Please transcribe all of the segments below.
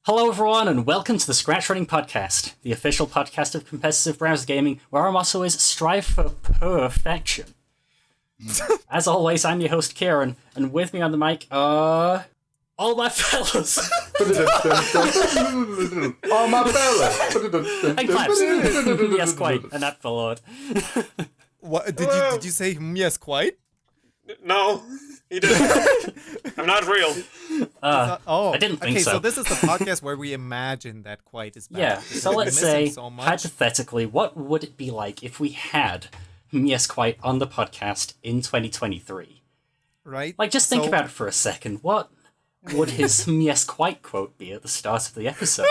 Hello everyone and welcome to the ScratchRunning Podcast, the official podcast of competitive browser gaming, where our motto is strive for perfection. As always, I'm your host Kieran, and with me on the mic are all my fellas. All my fellas. And claps. Yes, quite. And that followed. What did you say? Yes, quite. No, he didn't. I'm not real. I didn't think so. So this is the podcast where we imagine that quite is bad. Yeah, so We let's miss say, him so much. hypothetically, what would it be like if we had Yes Quite on the podcast in 2023? Right? Like, just think So- about it for a second. What would his Yes Quite quote be at the start of the episode?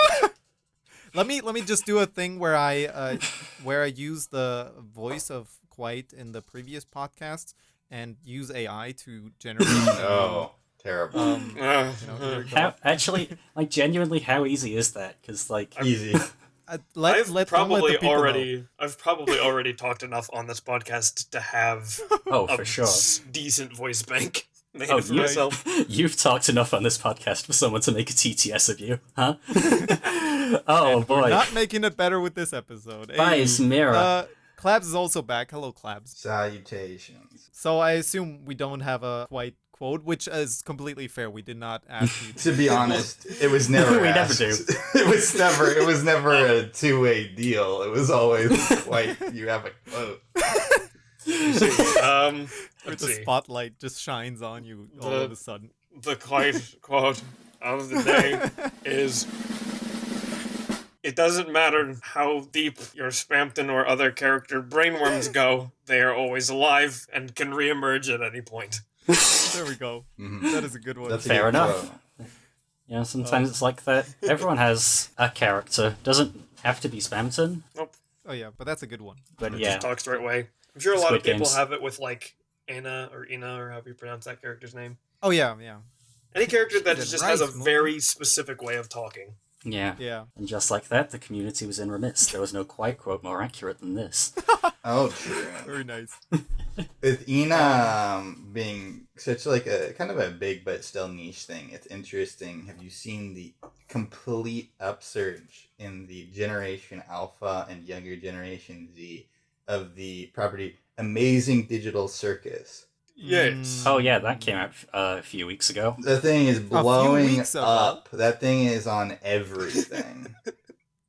Let me just do a thing where I use the voice of Quite in the previous podcasts and use AI to generate. Oh, terrible. Here we go. How genuinely, how easy is that? Because, like, Easy. I've Don't let the people know. I've probably already talked enough on this podcast to have oh, a for sure. decent voice bank made Oh, for you- myself. You've talked enough on this podcast for someone to make a TTS of you, huh? Oh, boy. We're not making it better with this episode. Vice Mira. Clabs is also back. Hello, Clabs. Salutations. So I assume we don't have a Quite quote, which is completely fair. We did not ask you To be honest, it was never. We never asked. do. It was never a two-way deal. It was always like you have a quote. Where Let's the see. spotlight just shines on you all of a sudden. The quite quote of the day is: "It doesn't matter how deep your Spampton or other character brainworms go; they are always alive and can reemerge at any point." There we go. That is a good one. That's a Fair good enough. quote. You know, sometimes it's like that. Everyone has a character. Doesn't have to be Spamton, Nope, Oh yeah, but that's a good one. but it yeah. just talks the right way. I'm sure a lot of Squid people Games. have it with like Ina or however you pronounce that character's name. Oh yeah. Any character that Did just right, has a Moon. very specific way of talking. Yeah. Yeah. And just like that, the community was in remiss. There was no Quite quote more accurate than this. Oh, true. Very nice. With Ina being such like a kind of a big but still niche thing, it's interesting. Have you seen the complete upsurge in the Generation Alpha and younger Generation Z of the property Amazing Digital Circus? Yes. Oh yeah, that came out a few weeks ago. The thing is blowing weeks ago. up. That thing is on everything.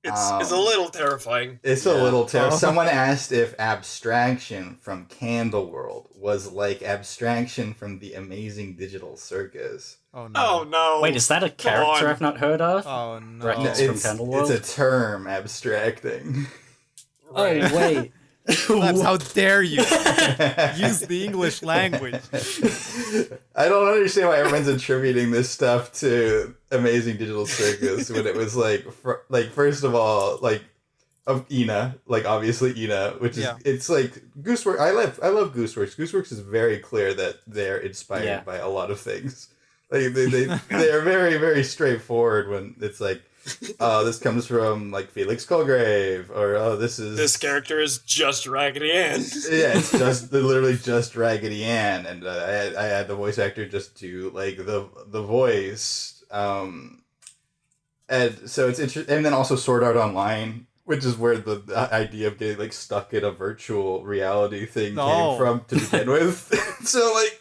It's a little terrifying. It's a little terrible. Someone asked if abstraction from Candle World was like abstraction from the Amazing Digital Circus. Oh no. Oh no! Wait, is that a Come character on. I've not heard of? Oh no. Right, It's from Candle World? It's a term abstracting. Right. Oh wait. Claps, how dare you use the English language? I don't understand why everyone's attributing this stuff to Amazing Digital Circus when it was like first of all, like of Ina, like obviously Ina, which is it's like Gooseworks. I love Gooseworks. Gooseworks is very clear that they're inspired by a lot of things. Like they are very, very straightforward when it's like, this comes from like Felix Colgrave, or This character is just Raggedy Ann. yeah, it's just literally just Raggedy Ann, and I had the voice actor just do like the voice, and so it's interesting. And then also Sword Art Online, which is where the idea of getting like stuck in a virtual reality thing came from to begin with. So like,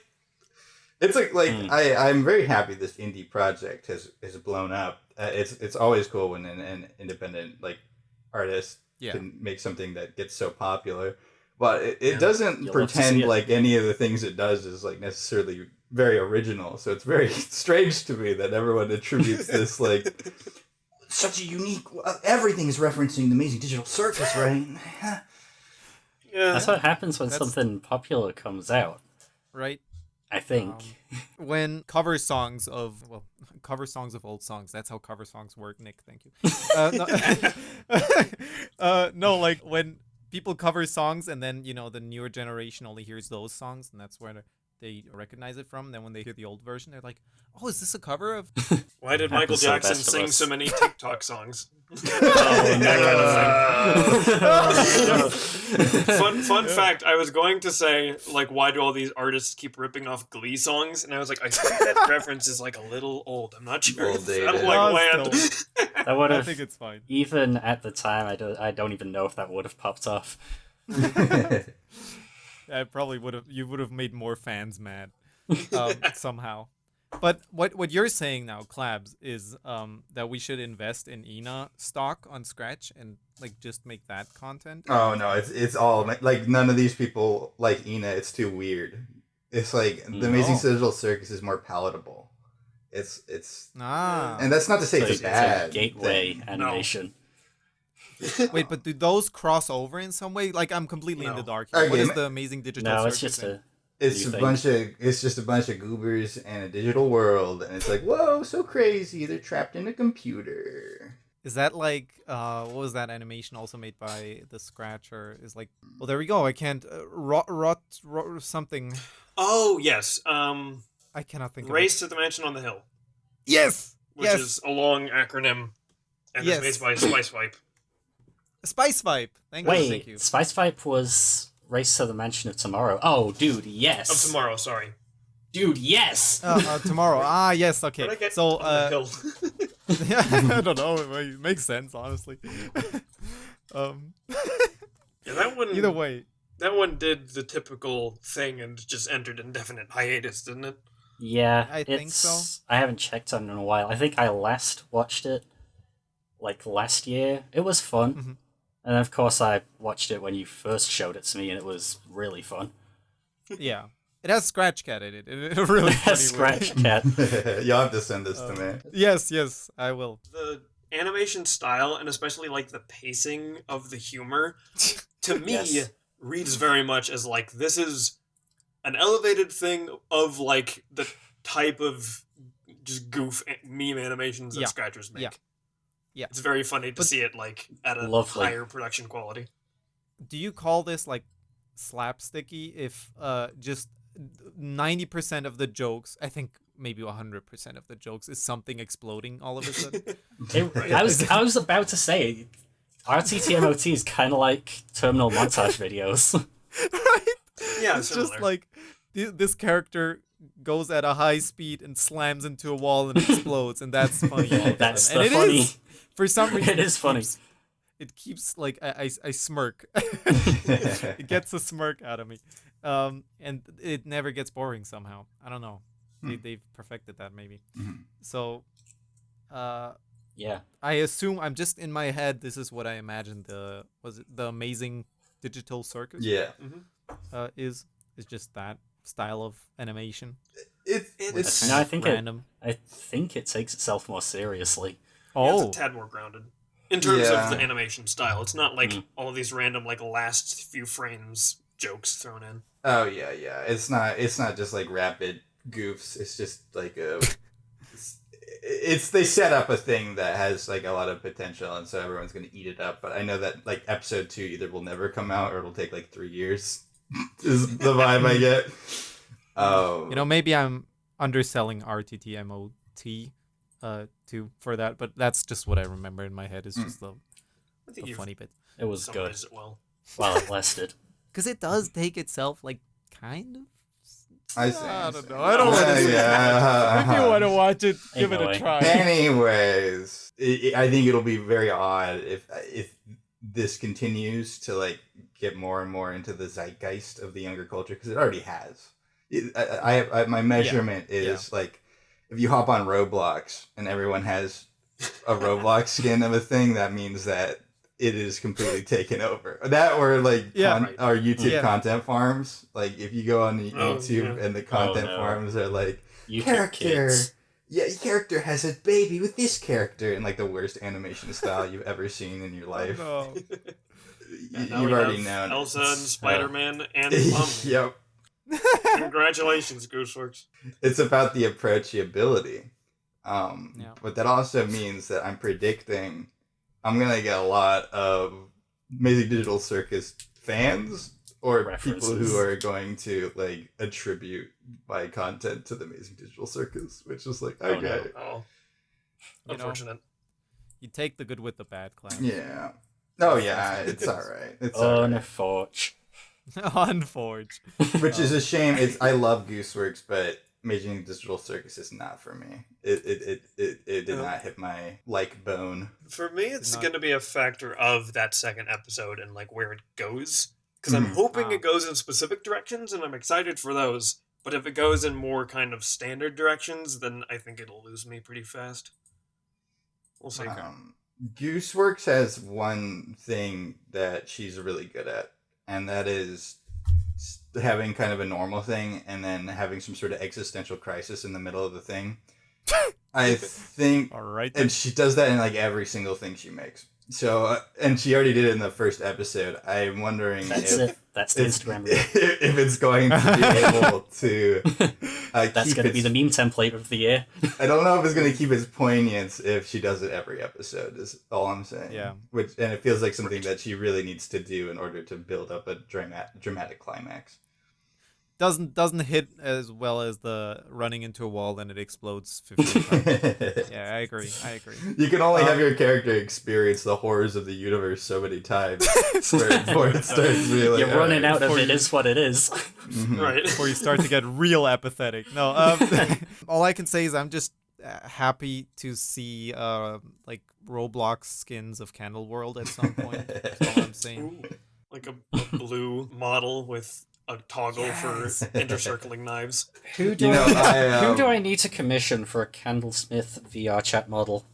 it's I'm very happy this indie project has blown up. It's always cool when an independent like artist can make something that gets so popular, but it doesn't You'll love to see pretend it. like any of the things it does is like necessarily very original. So it's very strange to me that everyone attributes this like such a unique. Everything's referencing the Amazing Digital Circus, right? Yeah. That's what happens when something popular comes out, Right? I think. When cover songs of old songs. That's how cover songs work, Nick. Thank you. No, like when people cover songs and then the newer generation only hears those songs, and that's where they recognize it from. Then when they hear the old version, they're like, "Oh, is this a cover of?" Why did Michael Happens to the Jackson best of sing us. so many TikTok songs? Fun fact, I was going to say, like, why do all these artists keep ripping off Glee songs? And I was like, I think that reference is, like, a little old. I'm not sure if Dated. that'll, No, like, land. still. That would I have, think it's fine. even at the time, I don't even know if that would have popped off. I probably would have. You would have made more fans mad somehow. But what you're saying now, Clabs, is that we should invest in Ina stock on Scratch and like just make that content. Oh no, it's all like none of these people like Ina. It's too weird. It's like the Amazing Digital Circus is more palatable. It's and that's not to say So it's a bad a gateway thing. animation. Wait, but do those cross over in some way? Like I'm completely in the dark here. Okay, What is ma- the Amazing Digital No, Circus? it's just in? It's New it's just a bunch of goobers and a digital world, and it's like, whoa, so crazy. They're trapped in a computer. Is that like what was that animation also made by the Scratcher? Is like, well, there we go. I can't rot something. Oh, yes. I cannot think Race to the Mansion on the Hill, of it. Yes, which yes, is a long acronym, and Yes. is made by Spice Vibe. Spice Vibe. Thank you. Wait, Spice Vibe was Race to the Mansion of Tomorrow. Oh, dude, yes. Of Tomorrow, sorry. Dude, yes. Tomorrow. Yes. Okay. What did I get? So On the Hill. yeah, I don't know. It makes sense, honestly. Yeah, that one. Either way, That one did the typical thing and just entered indefinite hiatus, didn't it? Yeah, I think so. I haven't checked on it in a while. I think I last watched it like last year. It was fun. Mhm. And of course I watched it when you first showed it to me and it was really fun. yeah, it has Scratch Cat in it. In a really funny way. Scratch Cat. You'll have to send this to me. Yes, I will. The animation style and especially like the pacing of the humor, to me, Yes. reads very much as like this is an elevated thing of like the type of just meme animations that Yeah. Scratchers make. Yeah. It's very funny to But- see it like at a Lovely. higher production quality. Do you call this like slapsticky if just 90% of the jokes, I think maybe 100% of the jokes is something exploding all of a sudden? I was about to say RTTMOT is kind of like terminal montage videos. Right? Yeah, It's similar. just like this character goes at a high speed and slams into a wall and explodes, and that's funny. all of a That's sudden. the And funny. it is. For some reason, It is funny. It keeps like I smirk. It gets a smirk out of me, and it never gets boring somehow. I don't know. They've perfected that maybe. Mhm. So, Yeah. I assume I'm just in my head. This is what I imagined. The Amazing Digital Circus? Yeah. Is just that style of animation. It's No, I think random. I think it takes itself more seriously. Yeah, Oh, it's a tad more grounded in terms Yeah. of the animation style. It's not like all of these random like last few frames jokes thrown in. Oh yeah. It's not just like rapid goofs. It's just like it's they set up a thing that has like a lot of potential, and so everyone's gonna eat it up. But I know that like episode 2 either will never come out or it'll take like 3 years. Is the vibe I get. maybe I'm underselling RTTMOT for that, but that's just what I remember in my head. It's just I think the you've funny bit. It was good summarized it well. while it lasted. Because it does take itself like kind of. I see. I don't know. I don't want to say Yeah. If you want to watch it, Ain't give it no a way. try. Anyways, I think it'll be very odd if this continues to like get more and more into the zeitgeist of the younger culture, because it already has. My measurement is like if you hop on Roblox and everyone has a Roblox skin of a thing, that means that it is completely taken over. That or like Yeah. our YouTube Yeah. content farms. Like if you go on Oh, YouTube yeah. and the content no. farms are like You character. kids. Yeah, your character has a baby with this character in like the worst animation style you've ever seen in your life. No. And now You've we already have known. Elsa and Spider-Man and Mum. Yep. Congratulations, Gooseworks. It's about the approachability. Yeah. But that also means that I'm predicting I'm going to get a lot of Amazing Digital Circus fans or References. people who are going to like attribute my content to the Amazing Digital Circus, which is like, Oh, okay, no. Oh, You know, unfortunate. you take the good with the bad, Cloud. yeah. Oh yeah, it's all right. It's all right. Unfortunate. Unforge. Which is a shame. I love Gooseworks, but Amazing Digital Circus is not for me. It did not hit my like bone. For me, it's not- going to be a factor of that second episode and like where it goes. Because I'm hoping it goes in specific directions, and I'm excited for those. But if it goes in more kind of standard directions, then I think it'll lose me pretty fast. We'll see. Gooseworks has one thing that she's really good at, and that is having kind of a normal thing and then having some sort of existential crisis in the middle of the thing. I think, All right. and she does that in like every single thing she makes. So, and she already did it in the first episode. I'm wondering That's if it. That's the Instagram reel. if it's going to be able to That's keep going to be its- the meme template of the year. I don't know if it's going to keep its poignance if she does it every episode, is all I'm saying. Yeah. And it feels like something that she really needs to do in order to build up a dramatic climax. Doesn't hit as well as the running into a wall and it explodes 15 times. Yeah, I agree. You can only have your character experience the horrors of the universe so many times before it starts to be like, You're running out of before it you- is what it is. Right. Before you start to get real apathetic. No, all I can say is I'm just happy to see like Roblox skins of Candle World at some point. That's all I'm saying. Ooh, like a blue model with a toggle for intercircling knives. Who do who do I need to commission for a Candlesmith VR chat model?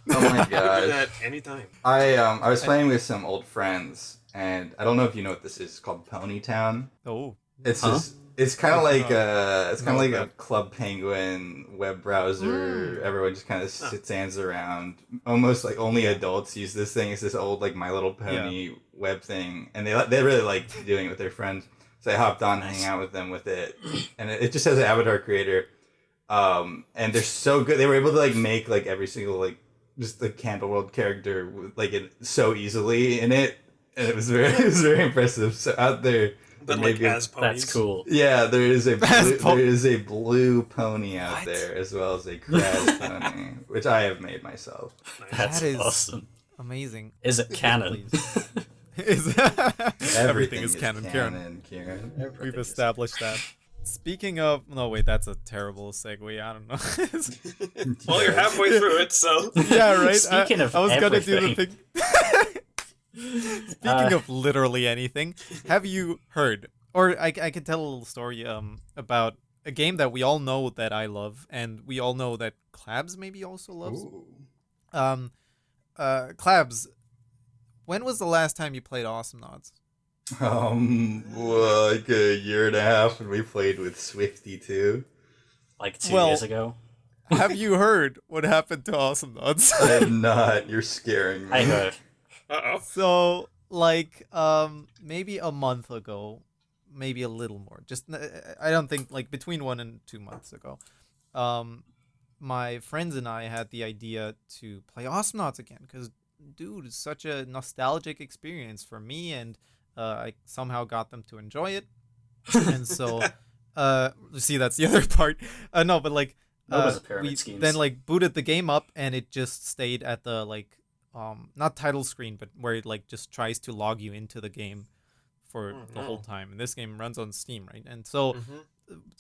Oh my I can do god. that anytime. I was playing with some old friends, and I don't know if you know what this is, it's called Ponytown. Oh, It's Huh? just, it's kind of like No, a but- Club Penguin web browser. Everyone just kind of stands around. Almost like only adults use this thing. It's this old like My Little Pony web thing, and they really like doing it with their friends. So I hopped on, hang out with them with it, and it just has an avatar creator. And they're so good. They were able to like make like every single like just the Candle World character like it so easily in it, and it was very impressive. So out there. But Maybe like as ponies. That's cool. Yeah, there is a As there is a blue pony out What? there as well as a Kraz pony, which I have made myself. That's That is- awesome. amazing. Is it canon? Everything is canon, Kieran. Kieran. We've established that. Speaking of, no wait, that's a terrible segue. I don't know. Well, you're halfway through it, so. Yeah, right. Speaking of I was gonna do the everything. thing. Speaking of literally anything, have you heard, or I can tell a little story about a game that we all know that I love, and we all know that Clabs maybe also loves. Ooh. Clabs, when was the last time you played Awesome Nods? Well, like a year and a half when we played with Swifty too. Like 2 Well- years ago. Have you heard what happened to Awesome Nods? I'm not. You're scaring me. I heard. Uh-oh. So, like, maybe a month ago, maybe a little more. Just, I don't think, like, between 1 and 2 months ago, my friends and I had the idea to play Awesome Nods again, because, dude, it's such a nostalgic experience for me, and I somehow got them to enjoy it. And so, see, that's the other part. No, but, like, That was a pyramid we schemes. then, like, booted the game up, and it just stayed at the, like, not title screen, but where it like just tries to log you into the game for the whole time. And this game runs on Steam, right? And so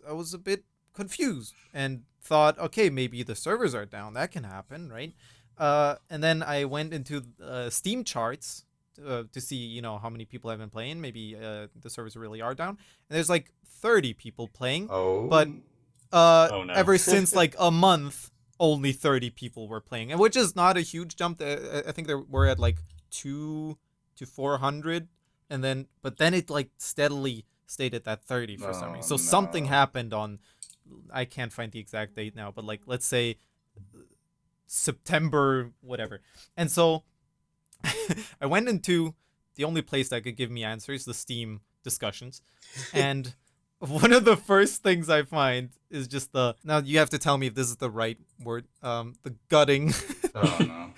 I was a bit confused and thought, okay, maybe the servers are down. That can happen, right? And then I went into Steam charts to see, you know, how many people have been playing. Maybe the servers really are down. And there's like 30 people playing, Oh. but Oh, no. ever since like a month, only 30 people were playing, and which is not a huge jump. I think we're at like 200 to 400, and then it like steadily stayed at that 30 for some reason. So something happened on, I can't find the exact date now, but like let's say September whatever. And so I went into the only place that could give me answers, the Steam discussions, and one of the first things I find is just now you have to tell me if this is the right word, the gutting. Oh no.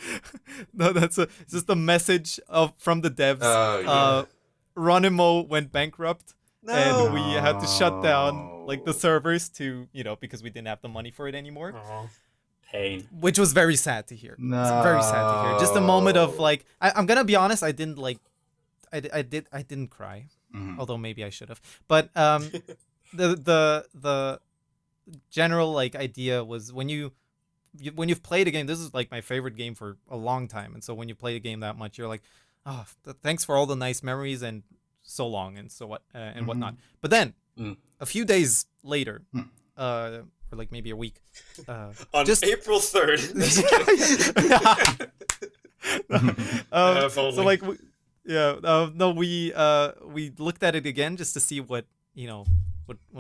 No, it's just the message from the devs. Oh, yeah. Runimo went bankrupt. No. And we had to shut down like the servers to, because we didn't have the money for it anymore. Aw. Pain. Which was very sad to hear. No. It's very sad to hear. Just a moment of like, I'm gonna be honest, I didn't cry, although maybe I should have. But the general like idea was when you've played a game. This is like my favorite game for a long time, and so when you play a game that much, you're like, oh, thanks for all the nice memories and so long and so what and whatnot. But then a few days later, or like maybe a week, on just April 3rd. So like, we looked at it again just to see what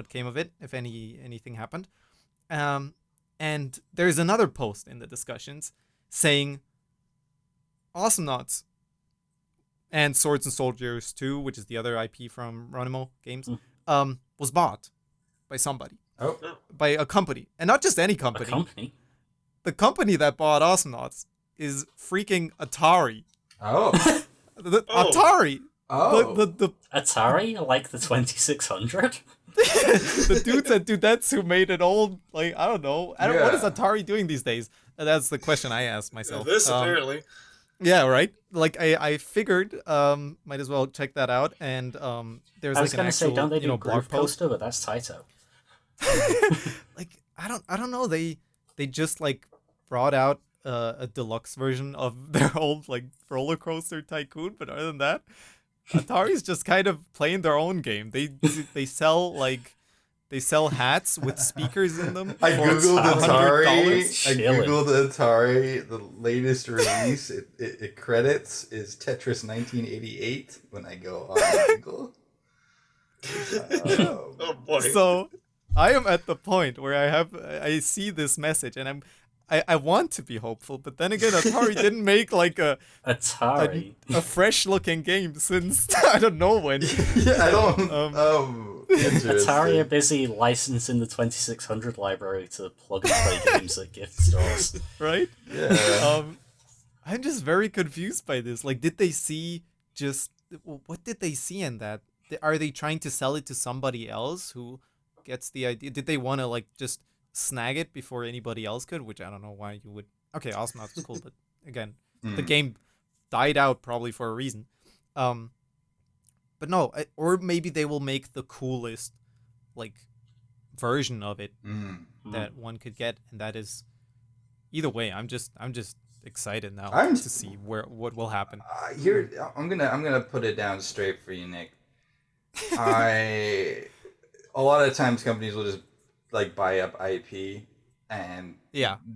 came of it, if anything happened. And there's another post in the discussions saying Awesome Knots and Swords and Soldiers 2, which is the other IP from Runimo Games, was bought by somebody. Oh. By a company. And not just any company. A company? The company that bought Awesome Knots is freaking Atari. Oh. Atari! Oh. The Atari? Like the 2600? the dudes at Dudetsu made an old, like, I don't know. What is Atari doing these days? That's the question I asked myself. This apparently. Yeah, right? Like, I figured, might as well check that out. And there's I like was going to say, don't they do blog Groove post. Coaster? But that's Taito. Like, I don't know. They just, like, brought out a deluxe version of their old, like, Roller Coaster Tycoon. But other than that, Atari's just kind of playing their own game. They sell hats with speakers in them. I googled Atari. $100. I googled Atari. The latest release it credits is Tetris 1988 when I go on Google. Oh boy. So I am at the point where I see this message and I want to be hopeful, but then again, Atari didn't make like a fresh looking game since I don't know when. Yeah, I don't. Atari are busy licensing the 2600 library to plug and play games at gift stores. Right? Yeah. I'm just very confused by this. Like, did they see what did they see in that? Are they trying to sell it to somebody else who gets the idea? Did they want to like just snag it before anybody else could? Which I don't know why you would. Okay, Awesome Knots is cool, but again, the game died out probably for a reason. But no, or maybe they will make the coolest like version of it that one could get, and that is either way. I'm just excited now to see what will happen. Here, I'm gonna put it down straight for you, Nick. A lot of times companies will just like buy up IP and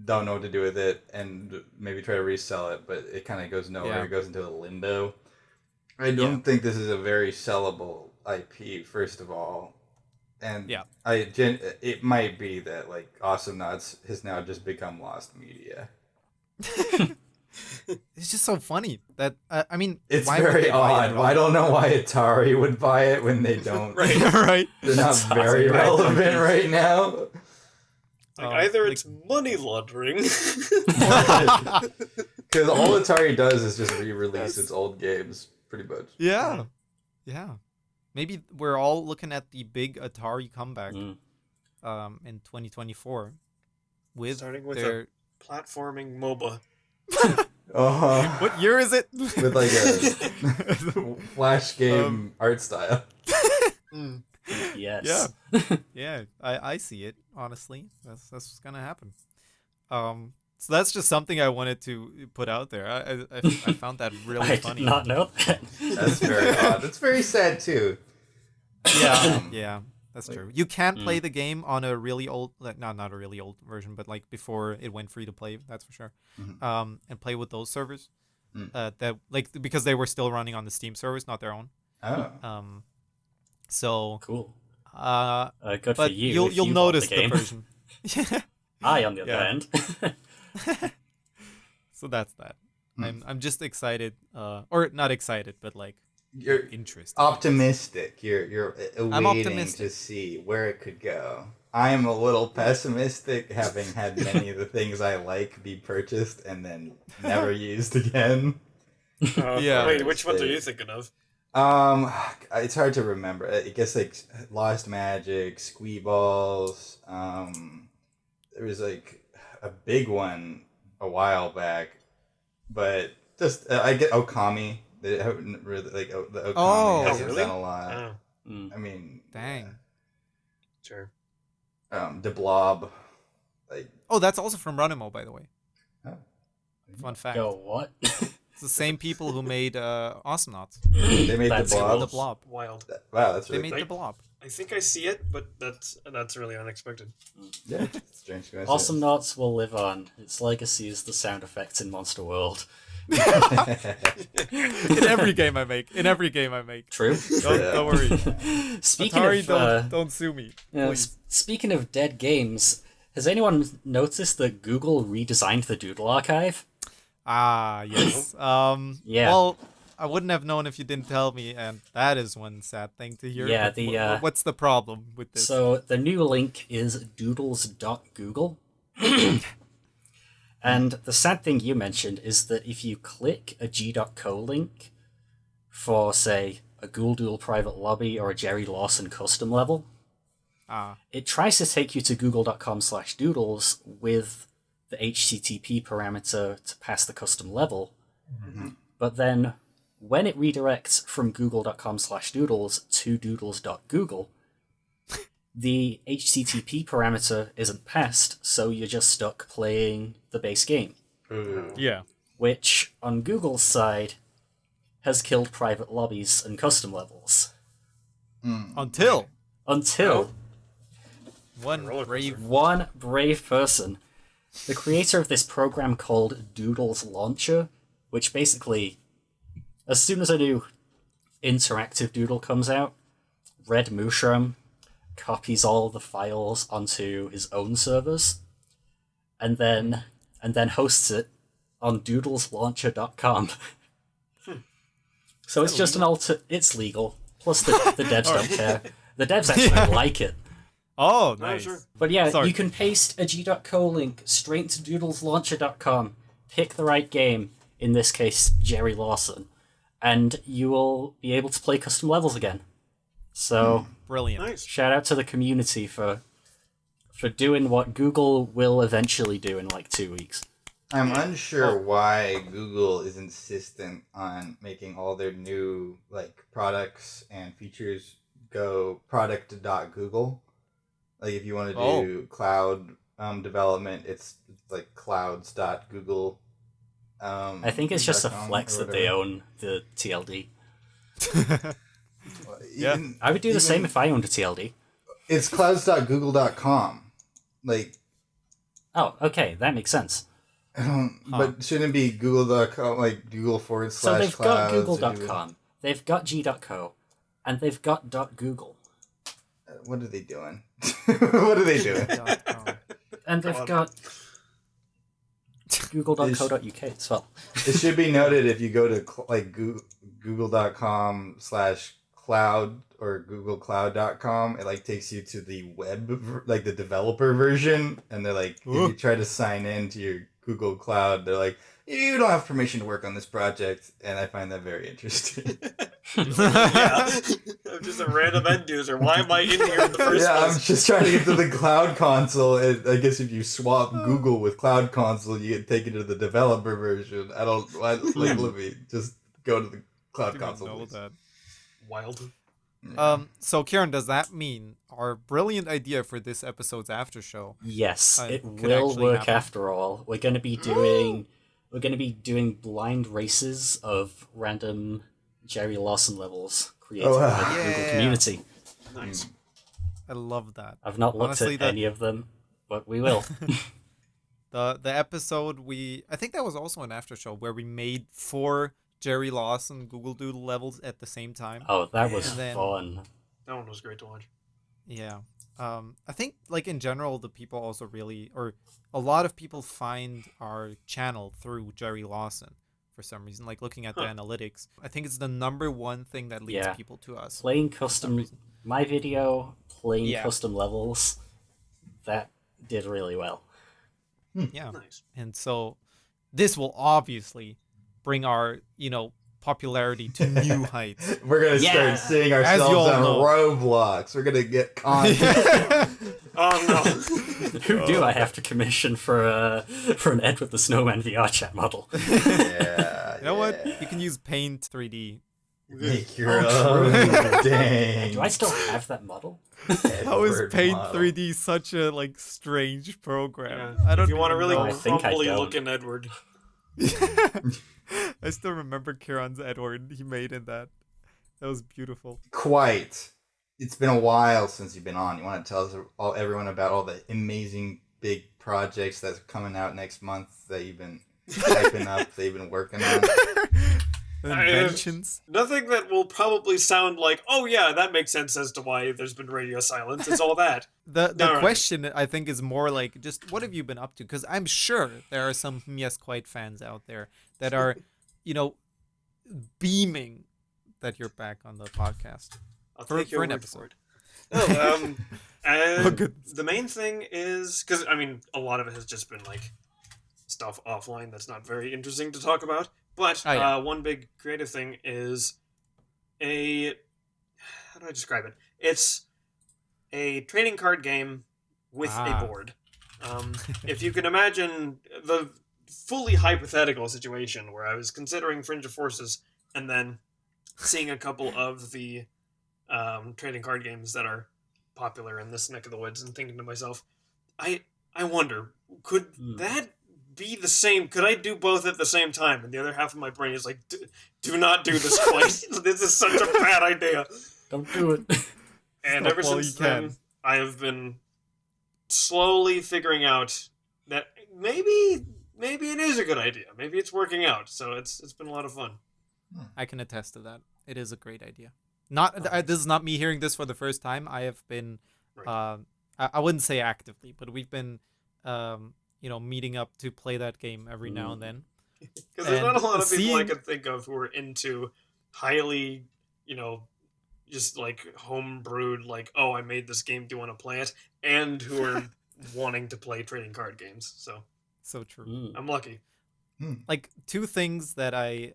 don't know what to do with it and maybe try to resell it, but it kind of goes nowhere. It goes into a limbo. I don't think this is a very sellable IP, first of all, and it might be that like Awesome Knots has now just become lost media. It's just so funny that I mean, it's very odd. I don't know why Atari would buy it when they don't. Right. They're not very relevant right now. Like either it's money laundering, because all Atari does is just re-release its old games, pretty much. Yeah. Maybe we're all looking at the big Atari comeback in 2024 starting with a platforming MOBA. What year is it? With like a flash game art style. Yes. Yeah. I see it. Honestly, that's what's gonna happen. So that's just something I wanted to put out there. I found that really funny. I did not know that. That's very odd. It's very sad too. Yeah. That's true. You can't play the game on a really old, not a really old version, but like before it went free to play. That's for sure. And play with those servers, that like because they were still running on the Steam servers, not their own. Oh. So cool. but Good for you. You'll notice the version. I, on the other hand. So that's that. I'm just excited, or not excited, but like. You're interested. Optimistic. You're I'm waiting optimistic to see where it could go. I am a little pessimistic, having had many of the things I like be purchased and then never used again. Yeah. Wait, which ones are you thinking of? It's hard to remember. I guess like Lost Magic, Squeeballs. There was like a big one a while back, but just I get Okami. They haven't really like the Okami Oh, has really? done a lot. Oh, I mean, Dang. sure. The Blob, like Oh, that's also from Runimo, by the way. oh, Fun fact. Yo, what? It's the same people who made Awesome Knots. they made That's the Blob. The Blob. Wild. Wow, that's They really made the Blob. I think I see it, but that's really unexpected. yeah, strange coincidence. Awesome Knots will live on. Its legacy is the sound effects in Monster World. In every game I make. True. Don't worry. Speaking Atari, of don't sue me. yeah, Please. speaking of dead games, has anyone noticed that Google redesigned the Doodle archive? Ah, yes. Yeah. Well, I wouldn't have known if you didn't tell me, and that is one sad thing to hear. Yeah, but what's the problem with this? So the new link is doodles.google. And the sad thing you mentioned is that if you click a g.co link for, say, a Ghoul private lobby or a Jerry Lawson custom level, it tries to take you to google.com/doodles with the HTTP parameter to pass the custom level. Mm-hmm. But then when it redirects from google.com/doodles to doodles.google, the HTTP parameter isn't passed, so you're just stuck playing the base game, Yeah. which, on Google's side, has killed private lobbies and custom levels. Until one roller brave. One brave person, the creator of this program called Doodles Launcher, which basically, as soon as a new interactive doodle comes out, Red Mushroom copies all the files onto his own servers, and then hosts it on doodleslauncher.com. So it's just an it's legal. Plus the devs don't care. The devs actually like it. Oh, No, nice. sure. But yeah, Sorry. you can paste a g.co link straight to doodleslauncher.com, pick the right game, in this case, Jerry Lawson, and you will be able to play custom levels again. So, Brilliant. Nice. shout out to the community for doing what Google will eventually do in like 2 weeks. I'm unsure why Google is insistent on making all their new like products and features go product.google. Like if you want to do cloud development, it's like clouds.google. I think it's just a .com flex or that they whatever. own the TLD. Yeah. Even- I would do the even- same if I owned a TLD. It's clouds.google.com. Like, Oh, okay, that makes sense. but shouldn't it be google.com, like Google / So they've got clouds or google.com, they've got g.co, and they've got .google. What are they doing? What are they doing? And they've got google.co.uk as well. It should be noted if you go to google.com/cloud or googlecloud.com, it like takes you to the web, like the developer version, and they're like, if you try to sign in to your Google Cloud, they're like, you don't have permission to work on this project, and I find that very interesting. Yeah. I'm just a random end user. Why am I in here in the first Yeah, I'm place? just trying to get to the Cloud Console, and I guess if you swap Google with Cloud Console, you get taken to the developer version. Let me just go to the Cloud Console. know please. that. Wild. So Kieran, does that mean our brilliant idea for this episode's after show? Yes, It it could will actually work happen. after all. We're going to be doing blind races of random Jerry Lawson levels created Oh, wow. by the Google Yeah. community. Nice. I love that. I've not looked Honestly, at that- any of them, but we will. The episode I think that was also an after show where we made 4 Jerry Lawson Google Doodle levels at the same time. Oh, that was And then- fun. That one was great to watch. Yeah. I think like in general the people also really, or a lot of people find our channel through Jerry Lawson for some reason, like looking at the analytics. I think it's the number one thing that leads Yeah. people to us. Playing custom, my video playing Yeah. custom levels, that did really well. Yeah. Nice. And so this will obviously bring our, popularity to new heights. We're gonna start seeing ourselves you all on know. Roblox. We're gonna get content. Oh no. Who do I have to commission for an Ed with the Snowman VR chat model? Yeah. You know what? You can use Paint 3D. Make your own. Dang. Do I still have that model? How is Edward Paint model. 3D such a strange program? Yeah. I don't If you want to even really know. I think I crumply don't. looking Edward. I still remember Kieran's Edward he made in that. That was beautiful. Quite. It's been a while since you've been on. You want to tell us everyone about all the amazing big projects that's coming out next month that you've been typing up, that you've been working on? Inventions. Nothing that will probably sound like, oh yeah, that makes sense as to why there's been radio silence. It's all that. The No. question I think is more like just what have you been up to? Because I'm sure there are some Yes Quite fans out there that are, beaming that you're back on the podcast. I'll For- take your for an word episode. for it. No, Oh, goodness. the main thing is because a lot of it has just been like stuff offline that's not very interesting to talk about. But Oh, yeah. one big creative thing is how do I describe it? It's a trading card game with Ah. a board. If you can imagine the fully hypothetical situation where I was considering Fringe of Forces and then seeing a couple of the trading card games that are popular in this neck of the woods and thinking to myself, I wonder, could that be the same? Could I do both at the same time? And the other half of my brain is like, do not do this twice. This is such a bad idea. Don't do it. And Stop ever while since you can. then, I have been slowly figuring out that maybe it is a good idea. Maybe it's working out. So it's been a lot of fun. I can attest to that. It is a great idea. Not this is not me hearing this for the first time. I have been, Right. I wouldn't say actively, but we've been, meeting up to play that game every now and then. Because there's not a And lot of people I seeing- can think of who are into highly, just like homebrewed, like, oh, I made this game, do you want to play it? And who are wanting to play trading card games. So So true. Mm. I'm lucky. Like two things that I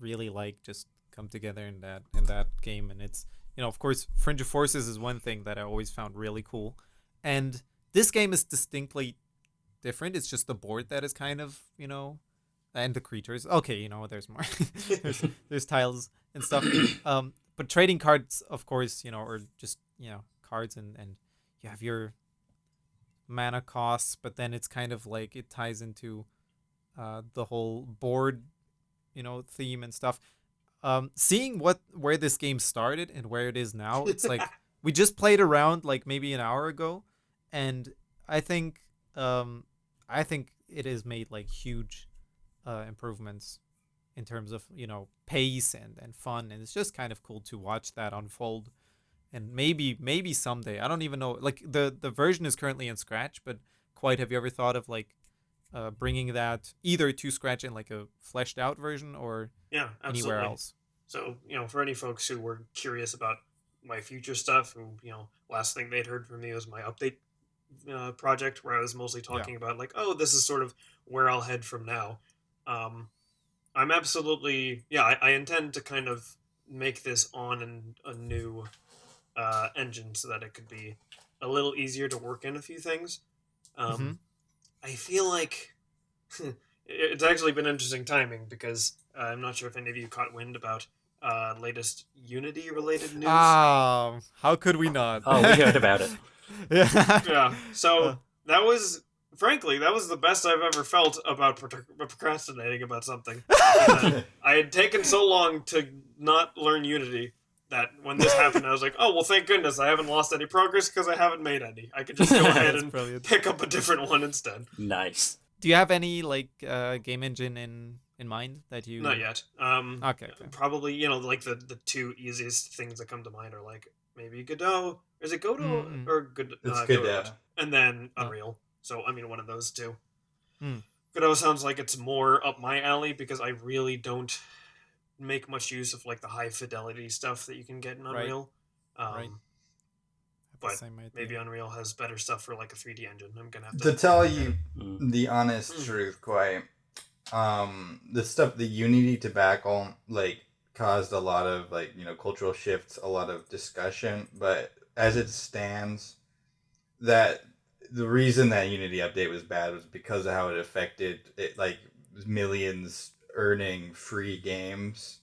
really like just come together in that game, and it's of course Fringe of Forces is one thing that I always found really cool, and this game is distinctly different. It's just the board that is kind of and the creatures. Okay, there's more. there's tiles and stuff. But trading cards, of course, or just cards and you have your mana costs, but then it's kind of like it ties into the whole board, theme and stuff. Seeing where this game started and where it is now, it's like we just played around like maybe an hour ago, and I think it has made like huge improvements in terms of pace and fun, and it's just kind of cool to watch that unfold. And maybe someday, I don't even know, like the version is currently in Scratch, but have you ever thought of like bringing that either to Scratch in like a fleshed out version or Yeah, absolutely. anywhere else? So, for any folks who were curious about my future stuff, who, last thing they'd heard from me was my update project, where I was mostly talking about like, oh, this is sort of where I'll head from now. I'm absolutely, I intend to kind of make this on a new engine so that it could be a little easier to work in a few things. I feel like it's actually been interesting timing because I'm not sure if any of you caught wind about latest Unity related news. How could we not? Oh, we heard about it. Yeah. Yeah, so that was the best I've ever felt about procrastinating about something. I had taken so long to not learn Unity that when this happened, I was like, oh, well, thank goodness I haven't lost any progress because I haven't made any. I could just go ahead That's and brilliant. pick up a different one instead. Nice. Do you have any like game engine in mind that you? Not yet. Okay. Probably, like the two easiest things that come to mind are like maybe Godot. Is it Godot Mm-mm. or Godot? It's Godot. And then Unreal. So, one of those two. Hmm. Godot sounds like it's more up my alley because I really don't make much use of like the high fidelity stuff that you can get in Right. Unreal. Right. But Same idea. maybe Unreal has better stuff for like a 3D engine. I'm gonna have To to. tell you Mm. the honest truth, quite, the Unity debacle like caused a lot of like cultural shifts, a lot of discussion. But as it stands, that the reason that Unity update was bad was because of how it affected it, like millions earning free games.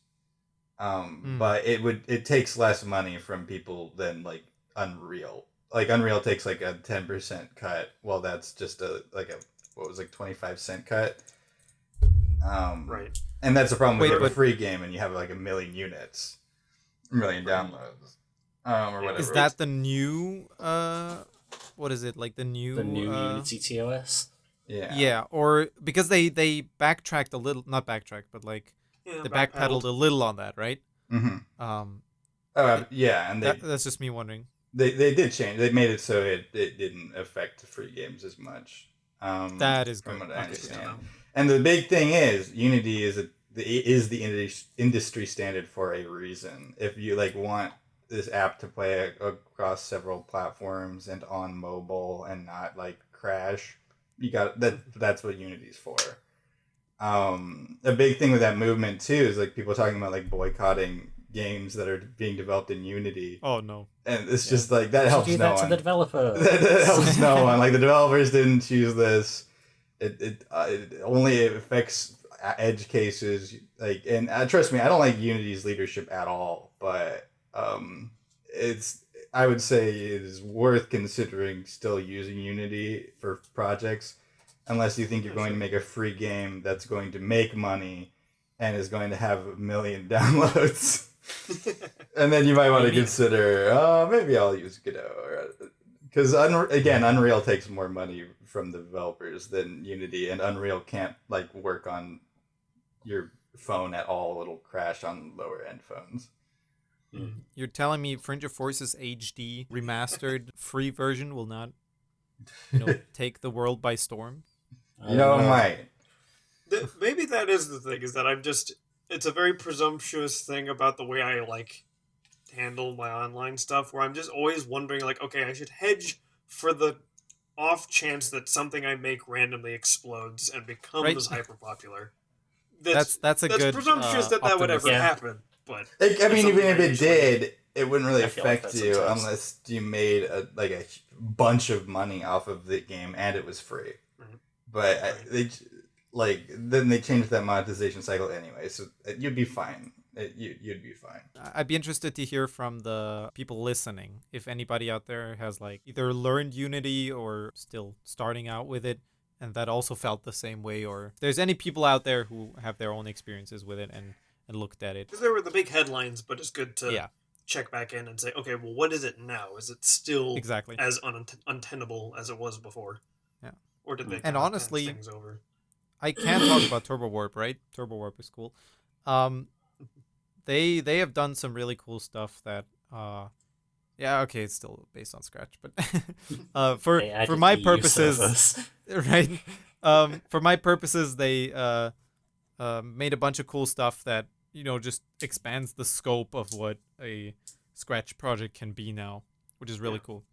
But it takes less money from people than like Unreal. Like Unreal takes like a 10% cut. Well, that's just what was like 25-cent cut. Right. And that's the problem with a free game, and you have like a million units, a million downloads, or whatever. Is that the new? What is it like? The new Unity TOS? Yeah. Yeah, or because they backtracked a little, not backtracked, but like they backpedaled a little on that, right? Mm-hmm. Yeah, and that's just me wondering. They did change. They made it so it didn't affect the free games as much. That is from good. what I understand. And the big thing is, Unity is the industry standard for a reason. If you like want this app to play across several platforms and on mobile and not like crash, you got that. That's what Unity's for. A big thing with that movement too is like people talking about like boycotting games that are being developed in Unity. Oh no! And it's just like that helps do no that one. to the developer. That helps no one. Like the developers didn't choose this. It only affects edge cases. Like, and trust me, I don't like Unity's leadership at all. But I would say it is worth considering still using Unity for projects, unless you think you're going to make a free game that's going to make money and is going to have 1 million downloads. And then you might want to consider, maybe I'll use Godot. Because Unreal takes more money from the developers than Unity, and Unreal can't like work on your phone at all. It'll crash on lower end phones. You're telling me Fringe of Forces HD remastered free version will not, take the world by storm? It might. Maybe that is the thing, is that it's a very presumptuous thing about the way I like handle my online stuff, where I'm just always wondering like, okay, I should hedge for the off chance that something I make randomly explodes and becomes hyper popular. That's good presumptuous that would ever happen. But even if it did, it wouldn't really affect you unless you made a bunch of money off of the game and it was free. Mm-hmm. But then they changed that monetization cycle anyway, so you'd be fine. You'd be fine. I'd be interested to hear from the people listening if anybody out there has like either learned Unity or still starting out with it and that also felt the same way, or if there's any people out there who have their own experiences with it and looked at it. Because there were the big headlines, but it's good to check back in and say, okay, well, what is it now? Is it still as untenable as it was before? Yeah. Or did they honestly, things over? I can talk about Turbo Warp, right? Turbo Warp is cool. They have done some really cool stuff that it's still based on Scratch, but for my purposes, right? For my purposes, they made a bunch of cool stuff that just expands the scope of what a Scratch project can be now, which is really cool.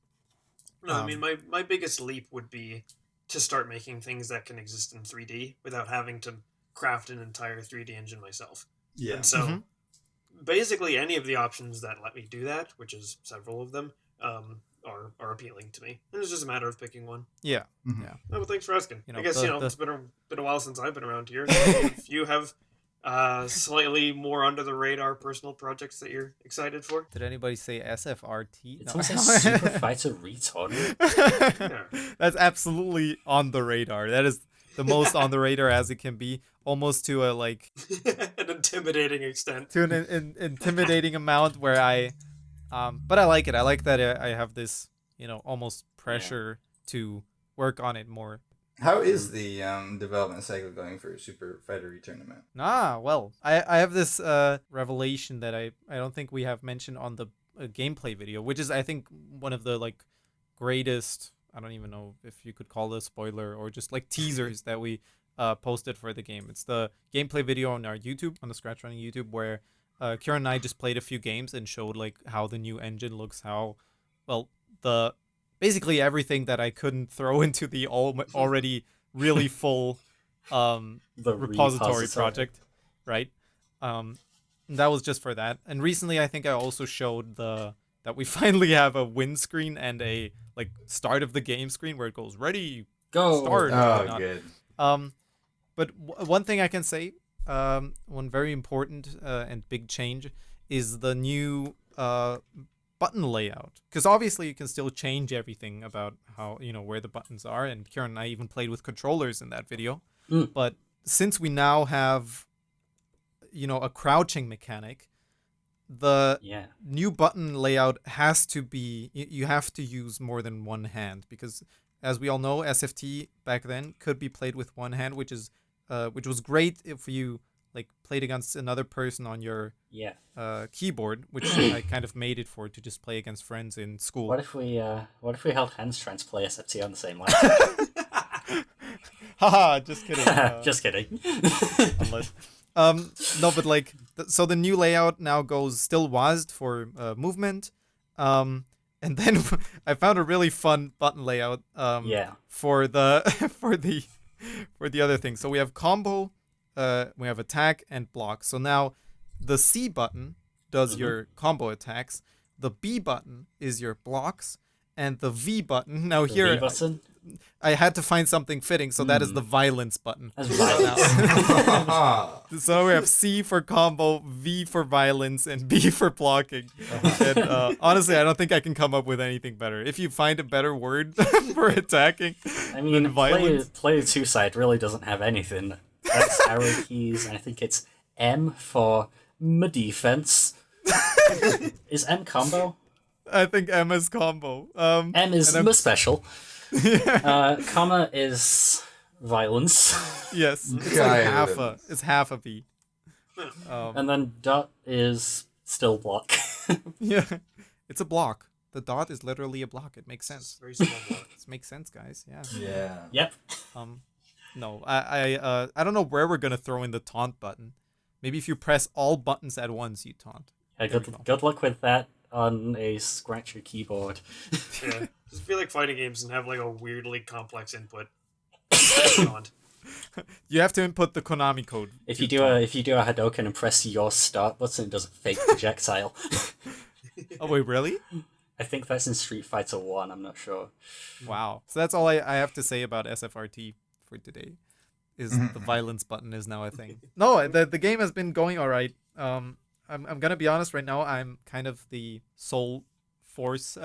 No, I mean my biggest leap would be to start making things that can exist in 3D without having to craft an entire 3D engine myself. Yeah. And so basically any of the options that let me do that, which is several of them, are appealing to me. And it's just a matter of picking one. Yeah. Mm-hmm. Yeah. Oh, well, thanks for asking. I guess, it's been a while since I've been around here. If you have slightly more under the radar personal projects that you're excited for. Did anybody say SFRT? It sounds like Super Fighter Retard. Yeah. That's absolutely on the radar. That is the most on the radar as it can be, almost to a like an intimidating extent. To an intimidating amount where but I like it. I like that I have this, almost pressure to work on it more. How is the development cycle going for Super Fighter Tournament? Well, I have this revelation that I don't think we have mentioned on the gameplay video, which is I think one of the like greatest, I don't even know if you could call it a spoiler or just like teasers that we posted for the game. It's the gameplay video on our YouTube, on the ScratchRunning YouTube, where Kieran and I just played a few games and showed like how the new engine looks, basically everything that I couldn't throw into the already really full The repository project, right? That was just for that. And recently, I think I also showed that we finally have a win screen and a like start of the game screen where it goes ready, Go. start. and Oh, whatnot. good. But one thing I can say, one very important and big change is the new button layout. Because obviously you can still change everything about how, where the buttons are. And Kieran and I even played with controllers in that video. But since we now have, a crouching mechanic, the new button layout has to be, you have to use more than one hand. Because as we all know, SFT back then could be played with one hand, which was great if you like played against another person on your keyboard, which I kind of made it for to just play against friends in school. What if we held hands trying to play SFT on the same line? Haha, just kidding. Just kidding. Unless, no, but like, so the new layout now goes still WASD for movement, and then I found a really fun button layout. For the for the other thing. So we have combo, we have attack and block. So now the C button does your combo attacks. The B button is your blocks, and the V button. Now The here, V button? I had to find something fitting, so that is the violence button. That's violence. So we have C for combo, V for violence, and B for blocking. And honestly, I don't think I can come up with anything better. If you find a better word for attacking, I mean, than violence. Player 2 side really doesn't have anything. That's arrow keys, and I think it's M for my defense. Is M combo? I think M is combo. M is my special. Comma is violence. Yes, it's like half a V. And then dot is still block. Yeah, it's a block. The dot is literally a block. It makes sense. Very small block. This makes sense, guys. Yeah. Yeah. Yep. No, I don't know where we're gonna throw in the taunt button. Maybe if you press all buttons at once, you taunt. Good luck with that on a scratcher keyboard. Yeah. Just feel like fighting games and have like a weirdly complex input. You have to input the Konami code. If you do a Hadouken and press your start button, it does a fake projectile. Oh wait, really? I think that's in Street Fighter 1, I'm not sure. Wow. So that's all I have to say about SFRT for today. Is the violence button is now a thing. No, the game has been going alright. I'm gonna be honest right now, I'm kind of the sole force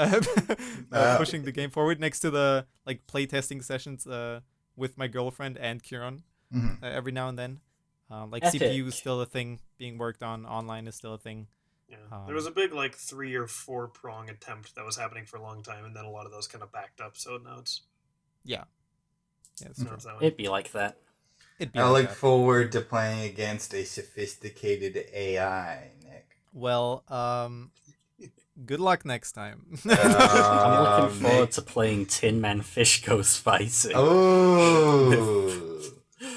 pushing the game forward next to the like playtesting sessions with my girlfriend and Kieran every now and then. Epic. CPU is still a thing being worked on, online is still a thing. Yeah. There was a big like 3 or 4 prong attempt that was happening for a long time, and then a lot of those kind of backed up. So now it's it's now true. it's that way. It'd be like that. I look forward to playing against a sophisticated AI, Nick. Well, good luck next time. I'm looking forward to playing Tin Man Fish Goes Fighting. Oh,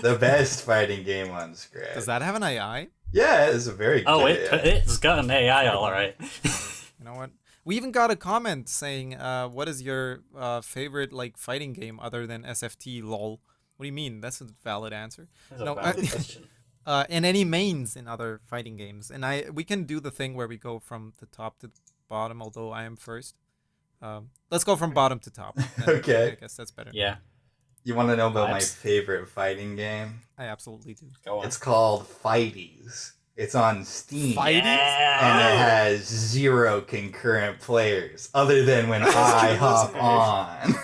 the best fighting game on Scratch. Does that have an AI? Yeah, it's a very good It's got an AI, alright. You know what? We even got a comment saying, "What is your favorite like fighting game other than SFT? Lol." What do you mean? That's a valid answer. That's a valid question. And any mains in other fighting games, and we can do the thing where we go from the top to the bottom. Although I am first. Let's go from bottom to top. Okay. I guess that's better. Yeah. You want to know about my favorite fighting game? I absolutely do. Go on. It's called Fighties. It's on Steam. Fighties? And it has 0 concurrent players, other than when I hop on.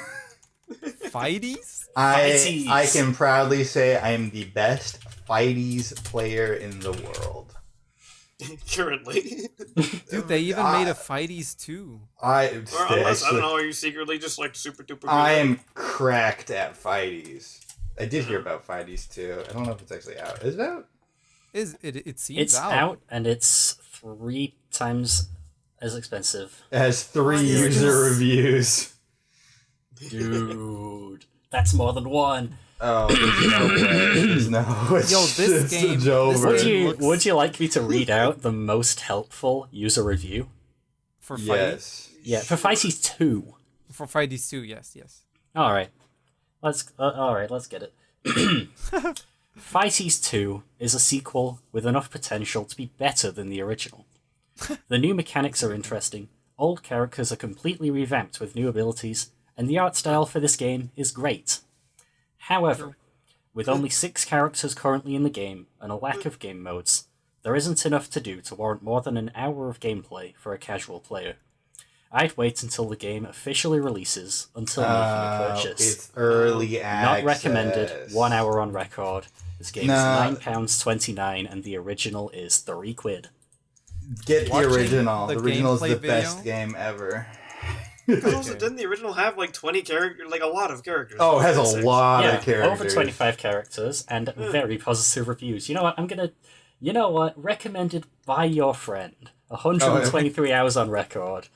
Fighties? I can proudly say I am the best Fighties player in the world. Currently. Dude, they even made a Fighties too. Or unless, I don't know, are you secretly just like super duper good? I am cracked at Fighties. I did hear about Fighties too. I don't know if it's actually out. Is it out? It seems It's out, and it's 3 times as expensive. It has 3 user reviews. Dude, that's more than 1. Oh, there's no way. There's no this game Would you like me to read out the most helpful user review? for Fighties? Yes. Yeah, for Fighties 2. For Fighties 2, yes. Alright. Let's get it. Fighties 2 is a sequel with enough potential to be better than the original. The new mechanics are interesting, old characters are completely revamped with new abilities, and the art style for this game is great. However, with only 6 characters currently in the game and a lack of game modes, there isn't enough to do to warrant more than an hour of gameplay for a casual player. I'd wait until the game officially releases until making a purchase. It's early access. Not recommended, 1 hour on record. This game's £9.29 and the original is £3. Get the Watching original. The original is the gameplay video? best game ever. Also, didn't the original have like 20 characters, like a lot of characters? Oh, it has a lot Yeah, of characters. over 25 characters and very positive reviews. You know what? Recommended by your friend. 123 hours on record.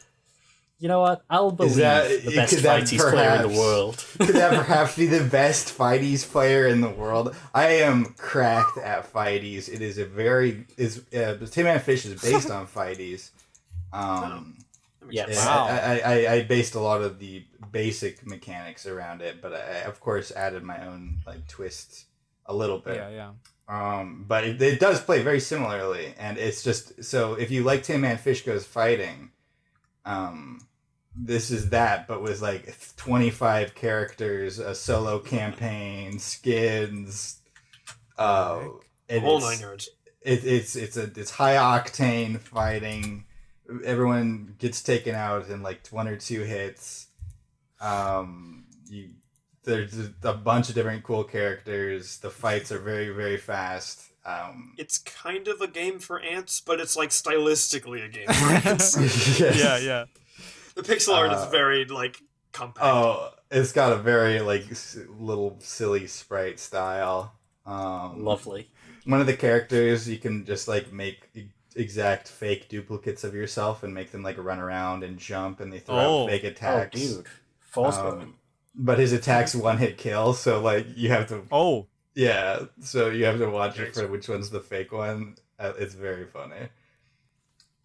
You know what? I'll believe the best Fighties player in the world. Could that perhaps be the best Fighties player in the world? I am cracked at Fighties. It is a very... Tin Man Fish is based on Fighties. Yes. Wow. I based a lot of the basic mechanics around it, but I, of course, added my own twist a little bit. Yeah. But it does play very similarly, and it's just... So if you like Tin Man Fish Goes Fighting... this is that, but with 25 characters, a solo campaign, skins, whole 9 yards. It's high octane fighting. Everyone gets taken out in 1 or 2 hits. There's a bunch of different cool characters. The fights are very, very fast. It's kind of a game for ants, but it's stylistically a game for ants. Yes. Yeah. The pixel art is very compact. Oh, it's got a very little silly sprite style. Lovely. One of the characters you can just make exact fake duplicates of yourself and make them run around and jump, and they throw out fake attacks. Oh, dude. False but his attack's one hit kill, so you have to. Oh. Yeah, so you have to watch it for which one's the fake one. It's very funny.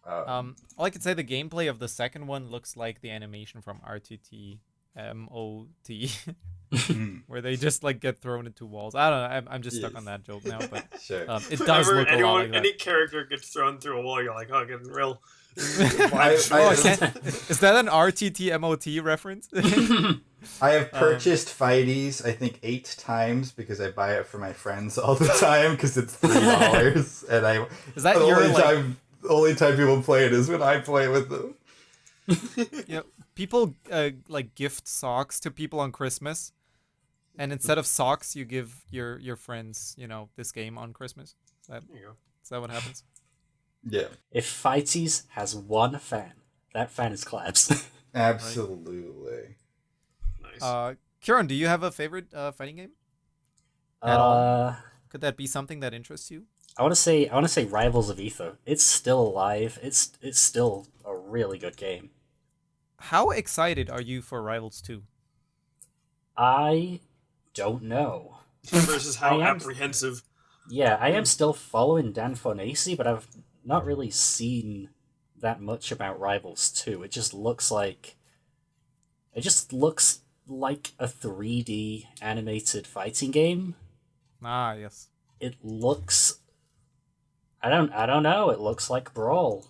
All I could say, the gameplay of the second one looks like the animation from RTT MOT, where they just get thrown into walls. I don't know. I'm just stuck on that joke now, but Sure. it does look a lot like that. Any character gets thrown through a wall, you're like, oh, getting real. Is that an RTT MOT reference? I have purchased Fighties, I think 8 times, because I buy it for my friends all the time because it's $3, and Is that your the only time people play it is when I play with them. Yeah, people gift socks to people on Christmas, and instead of socks, you give your friends this game on Christmas. There you go. Is that what happens? Yeah, If Fighties has one fan, that fan is Clabs. absolutely. Nice. Kieran, do you have a favorite fighting game? At all? Could that be something that interests you? I want to say Rivals of Ether. It's still alive. It's still a really good game. How excited are you for Rivals 2? I don't know. Versus how I am- apprehensive. Yeah, I am still following Dan Fornacy, but I've not really seen that much about Rivals 2. It just looks like a 3D animated fighting game. Ah, yes. It looks I don't know, it looks like Brawl.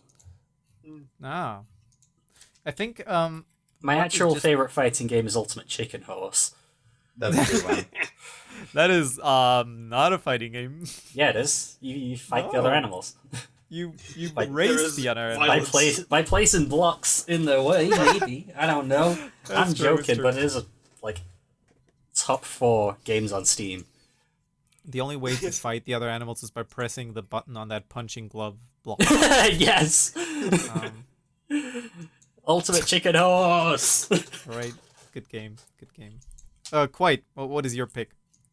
Ah. I think My actual favorite fighting game is Ultimate Chicken Horse. That's a good one. that is not a fighting game. Yeah, it is. You fight the other animals. You Like, race the other violence. animals. By placing blocks in their way, maybe. I don't know. I'm true, it's joking, true. but it is top 4 games on Steam. The only way to fight the other animals is by pressing the button on that punching glove block. Yes. Ultimate Chicken Horse. Right. Good game. Quite. What is your pick?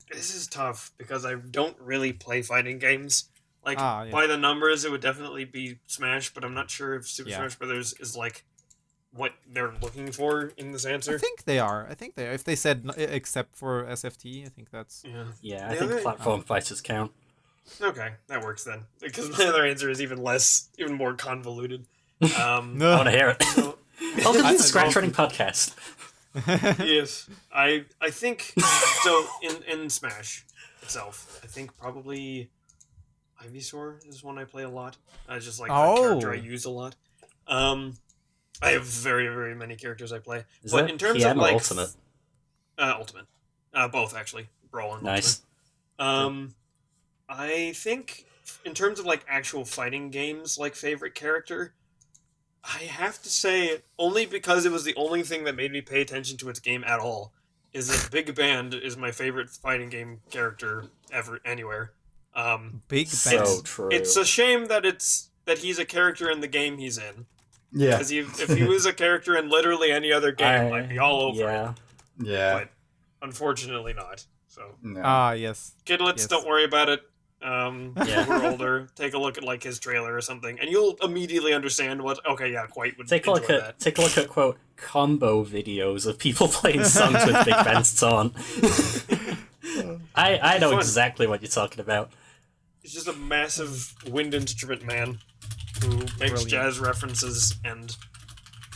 This is tough because I don't really play fighting games. Yeah. By the numbers, it would definitely be Smash, but I'm not sure if Super Yeah. Smash Brothers is what they're looking for in this answer. I think they are. If they said except for SFT, I think that's... Yeah. Yeah, I The think other- platform fighters count. Okay, that works then. Because my other answer is even more convoluted. I want to hear it. So, Welcome to I- the ScratchRunning Podcast. yes, I think so. In Smash, itself. I think probably Ivysaur is one I play a lot. I just like Oh. the character I use a lot. I have very, very many characters I play. Is But that in terms PM of or like Ultimate? Ultimate, both actually, Brawl and Nice. Ultimate. I think in terms of like actual fighting games, like favorite character, I have to say only because it was the only thing that made me pay attention to its game at all. Is that Big Band is my favorite fighting game character ever anywhere. Big So Band. true. It's a shame that he's a character in the game he's in. Yeah. Because if he was a character in literally any other game, I'd be all over it. Yeah. But unfortunately not. So No. Yes. kidlets, Yes. don't worry about it. Yeah. We're older. Take a look at like his trailer or something, and you'll immediately understand what. Okay, yeah, quite would Take a enjoy look that. at quote combo videos of people playing songs with Big Ben's on. I know Fun. exactly what you're talking about. He's just a massive wind instrument man who makes Brilliant. jazz references and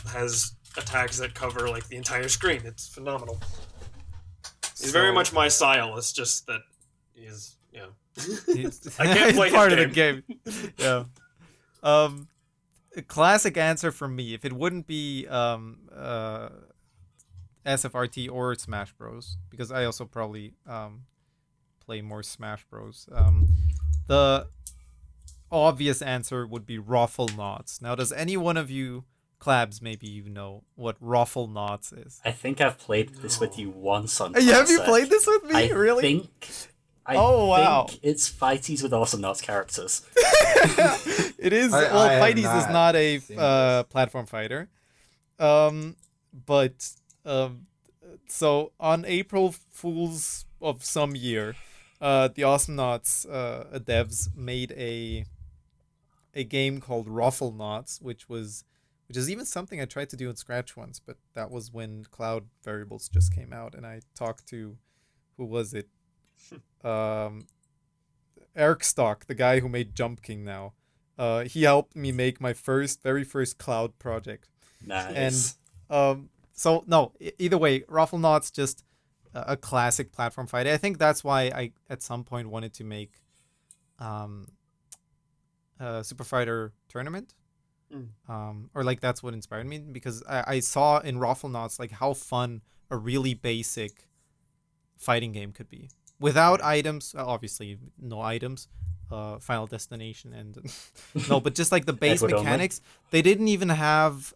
has attacks that cover like the entire screen. It's phenomenal. He's very much my style. It's just that he's He's, I can't play he's part his of the game. Yeah. A classic answer from me. If it wouldn't be SFRT or Smash Bros, because I also probably play more Smash Bros. The obvious answer would be Ruffle Knots. Now, does any one of you, Clabs, maybe you know what Ruffle Knots is? I think I've played this with you once on Have you Classic. played this with me? Really? I wow. think it's Fighties with Awesome Knots characters. It is. I Well, have Fighties is not not a seen this. platform fighter. So on April Fools of some year, the Awesome Knots devs made a game called Ruffle Knots, which is even something I tried to do in Scratch once, but that was when Cloud Variables just came out, and I talked to, who was it? Eric Stock, the guy who made Jump King now. He helped me make my very first Cloud project. Nice. And so no, either way, Ruffle Knots just a classic platform fighter. I think that's why I at some point wanted to make Super Fighter Tournament. Or like that's what inspired me, because I saw in Ruffle Knots like how fun a really basic fighting game could be. Without items, obviously no items, Final Destination and no, but just like the base Edward only. mechanics. They didn't even have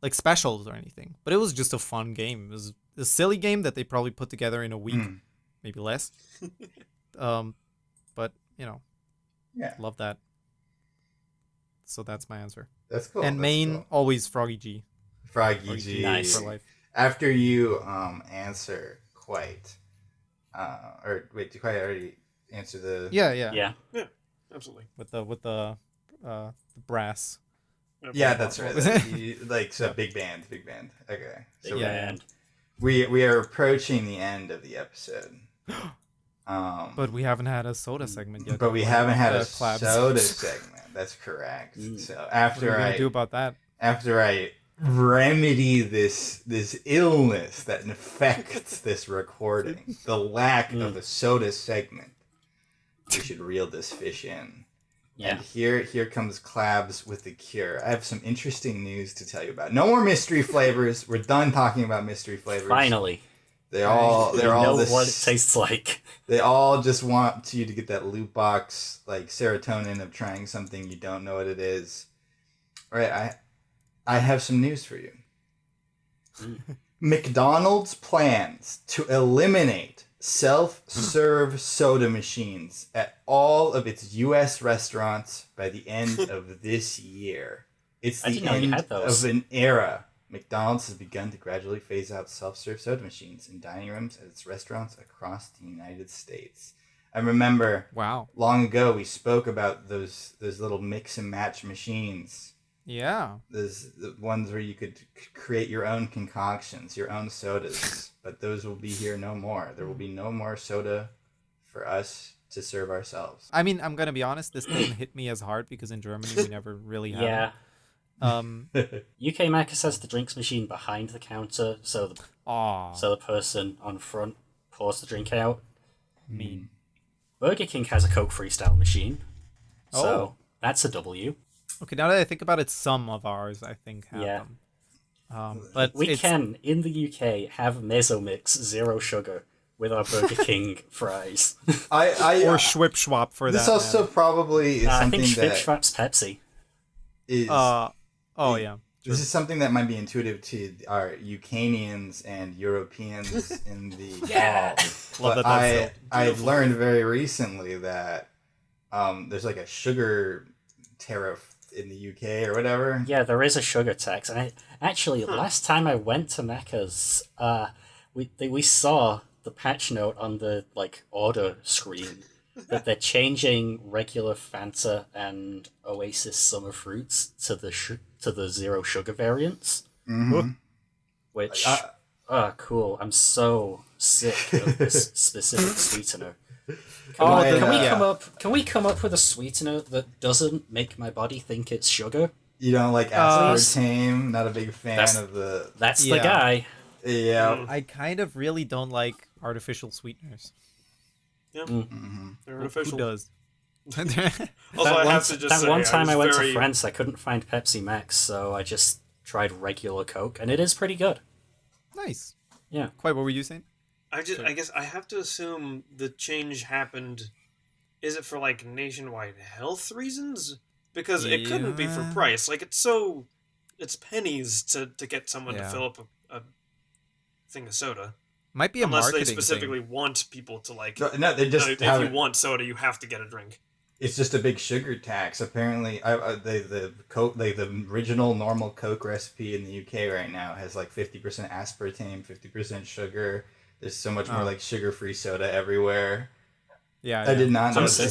like specials or anything, but it was just a fun game. It was a silly game that they probably put together in a week, maybe less. But Yeah. love that. So that's my answer. That's cool. And that's main cool. always Froggy G Froggy G. Nice. for life. After you answer quite, or wait, did Quite already answer the? Yeah. Yeah. Absolutely. With the brass. Yeah, that's right. Was it? Big band. Okay. So Big Band. we are approaching the end of the episode. But we haven't had a soda segment yet. But we haven't had a Clabs. soda segment. That's correct. So What are after we gonna do about that? after I remedy this illness that infects this recording, the lack of a soda segment, we should reel this fish in. Yeah. And here comes Clabs with the cure. I have some interesting news to tell you about. No more mystery flavors. We're done talking about mystery flavors. Finally. They're all You know this, what it tastes like. They all just want you to get that loot box, like serotonin of trying something you don't know what it is. All right, I have some news for you. McDonald's plans to eliminate self-serve soda machines at all of its U.S. restaurants by the end of this year. It's I the didn't know you end had those. of an era. McDonald's has begun to gradually phase out self-serve soda machines in dining rooms at its restaurants across the United States. I remember Wow. long ago we spoke about those little mix and match machines. Yeah. Those the ones where you could create your own concoctions, your own sodas. But those will be here no more. There will be no more soda for us to serve ourselves. I mean, I'm gonna be honest. This doesn't hit me as hard because in Germany we never really had. Yeah. It. UK Macca's has the drinks machine behind the counter, so the Aw. person on front pours the drink out. mean? Burger King has a Coke Freestyle machine, so Oh. that's a W. Okay, now that I think about it, some of ours I think have Yeah. them. But We it's, can, in the UK, have Mezzomix zero sugar with our Burger King fries. or Schwip Schwap for this that. also probably is I something think that Schwipschwap's Pepsi. is. Oh yeah. This is something that might be intuitive to our Ukrainians and Europeans in the Yeah. hall. Love But that I've learned very recently that there's like a sugar tariff in the UK or whatever. Yeah, there is a sugar tax. And last time I went to Macca's, we saw the patch note on the order screen that they're changing regular Fanta and Oasis Summer Fruits to the zero sugar variants. Mm-hmm. Which, cool. I'm so sick of this specific sweetener. Can we come up with a sweetener that doesn't make my body think it's sugar? You don't like aspartame? Not a big fan of the. That's the guy. Yeah. I kind of really don't like artificial sweeteners. Yeah, they're Who artificial. does? Also, I have to just say, one time I went very... to France, I couldn't find Pepsi Max, so I just tried regular Coke, and it is pretty good. Nice. Yeah. Quite, what were you saying? I guess I have to assume the change happened. Is it for nationwide health reasons? Because it couldn't be for price. It's pennies to get someone to fill up a thing of soda. Might be a Unless marketing they specifically thing. want people to No, they just if have you want soda, you have to get a drink. It's just a big sugar tax. Apparently, the original normal Coke recipe in the UK right now has 50% aspartame, 50% sugar. There's so much more sugar-free soda everywhere. Yeah, I did not know. So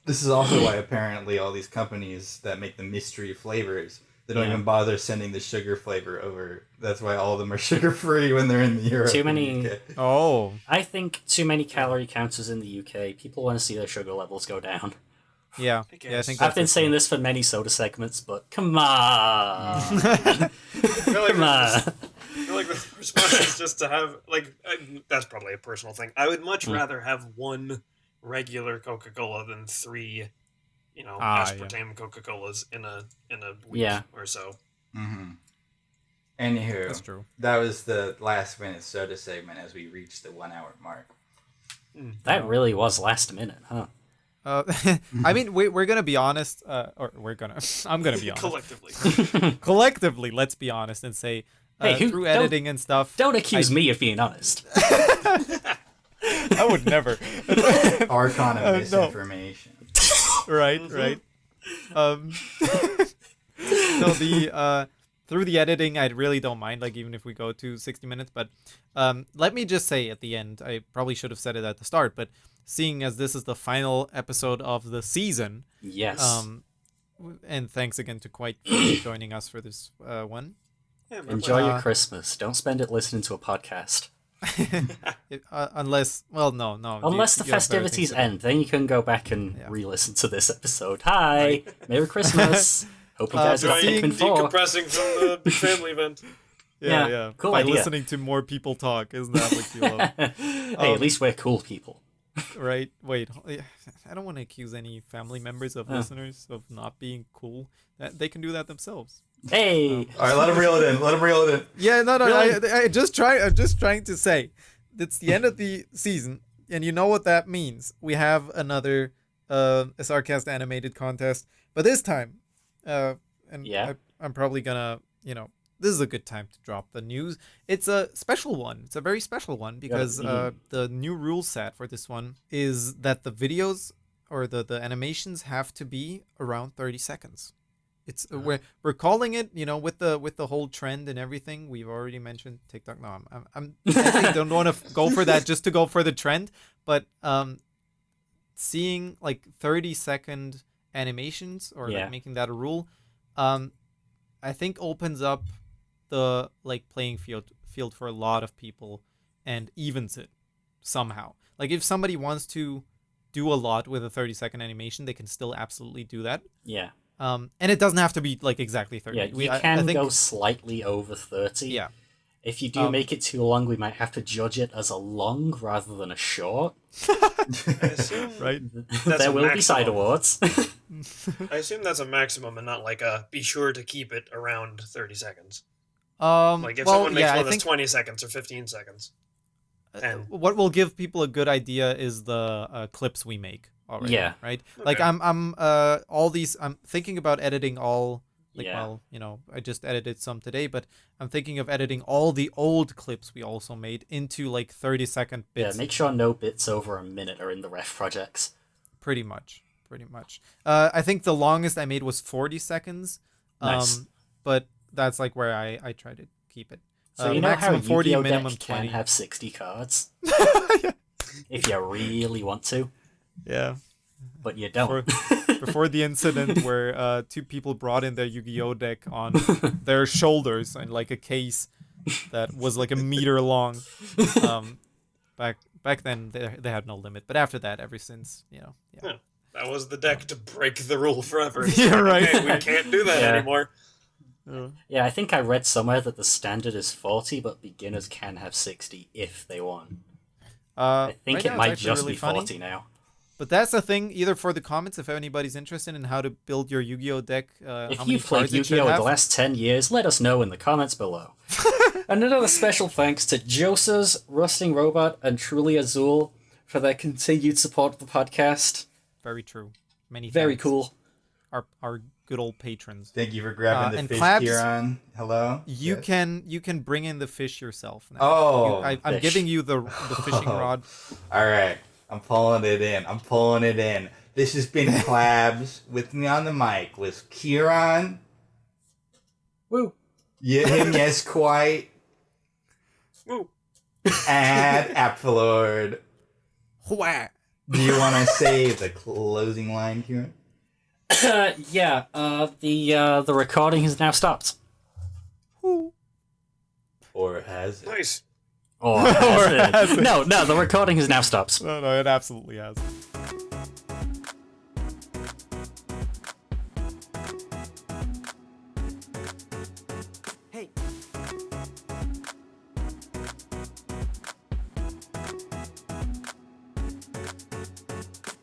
This is also why apparently all these companies that make the mystery flavors, they don't even bother sending the sugar flavor over. That's why all of them are sugar-free when they're in Europe. Too many. Oh. I think too many calorie counters in the UK. People want to see their sugar levels go down. Yeah. I Yeah, I think I've been saying this for many soda segments, but come on. I feel Come on. the response is just to have that's probably a personal thing. I would much rather have one regular Coca-Cola than three, aspartame Coca-Colas in a week or so. Mm-hmm. Anywho, That's true. that was the last minute soda segment as we reached the 1 hour mark. That really was last minute, huh? I mean, we're gonna be honest, I'm gonna be honest. Collectively. Collectively, let's be honest and say, through editing and stuff. Don't accuse me of being honest. I would never. Archon of misinformation. Right. So through the editing, I really don't mind, even if we go to 60 minutes. But let me just say at the end, I probably should have said it at the start, but seeing as this is the final episode of the season, Yes. and thanks again to Quite for joining us for this one. Yeah, Enjoy your Christmas. Don't spend it listening to a podcast. Unless Unless the festivities end, then you can go back and re-listen to this episode. Hi, Merry Christmas. Hope you guys got Pikmin 4. decompressing from the family event. Yeah. Cool By idea. listening to more people talk, isn't that what you love? Hey, at least we're cool people. Right? Wait, I don't want to accuse any family members of listeners of not being cool. They can do that themselves. Hey, All right, let him reel it in. Yeah, no. Really? I'm just trying to say, it's the end of the season, and you know what that means. We have another SRCast Animated Contest, but this time, I'm probably gonna, this is a good time to drop the news. It's a special one. It's a very special one because the new rule set for this one is that the videos or the animations have to be around 30 seconds. It's we're calling it, with the whole trend and everything. We've already mentioned TikTok. No, I don't want to go for that just to go for the trend, but seeing 30-second animations or making that a rule, I think opens up the playing field for a lot of people and evens it somehow. If somebody wants to do a lot with a 30-second animation, they can still absolutely do that. yeah. And it doesn't have to be exactly 30. Yeah, you can go slightly over 30. Yeah. If you do make it too long, we might have to judge it as a long rather than a short. I assume Right? that's There a will be side maximum. awards. I assume that's a maximum and not like a be sure to keep it around 30 seconds. Like if someone makes one that's 20 seconds or 15 seconds. 10. What will give people a good idea is the clips we make already. Yeah. Right. Okay. Like I'm thinking about editing all. Like, Yeah. well, I just edited some today, but I'm thinking of editing all the old clips we also made into like 30-second Yeah, bits. make sure no bits over a minute are in the ref projects. Pretty much. I think the longest I made was 40 seconds. Nice. But that's like where I try to keep it. So you know how maximum 40, Yu-Gi-Oh! minimum Deck 20. can have 60 cards? If you really want to, Yeah. but you don't. Before the incident where 2 people brought in their Yu-Gi-Oh deck on their shoulders and like a case that was like a meter long. Back then they had no limit, but after that, ever since, yeah. That was the deck to break the rule forever. Yeah, right. Okay, we can't do that Yeah. anymore. Yeah, I think I read somewhere that the standard is 40, but beginners can have 60 if they want. I think right it now might it's actually just really be funny. 40 now. But that's the thing, either for the comments, if anybody's interested in how to build your Yu-Gi-Oh deck, If how many you've played cards it should Yu-Gi-Oh! in have. the last 10 years, let us know in the comments below. And another special thanks to Josa's, Rusting Robot, and Truly Azul for their continued support of the podcast. Very true. Many Very thanks. cool. Our good old patrons. Thank you for grabbing the and fish, Clabs, Kieran. Hello. You Yes. can bring in the fish yourself now. Oh, I'm fish. giving you the fishing rod. All right, I'm pulling it in. This has been Clabs. With me on the mic was Kieran. Woo. Yeah, him, yes, quite. Woo. And Apfelord. Wha- Do you want to say the closing line, Kieran? The recording has now stopped. Or has it? Nice. Or has it? has it? No, the recording has now stopped. No, it absolutely has.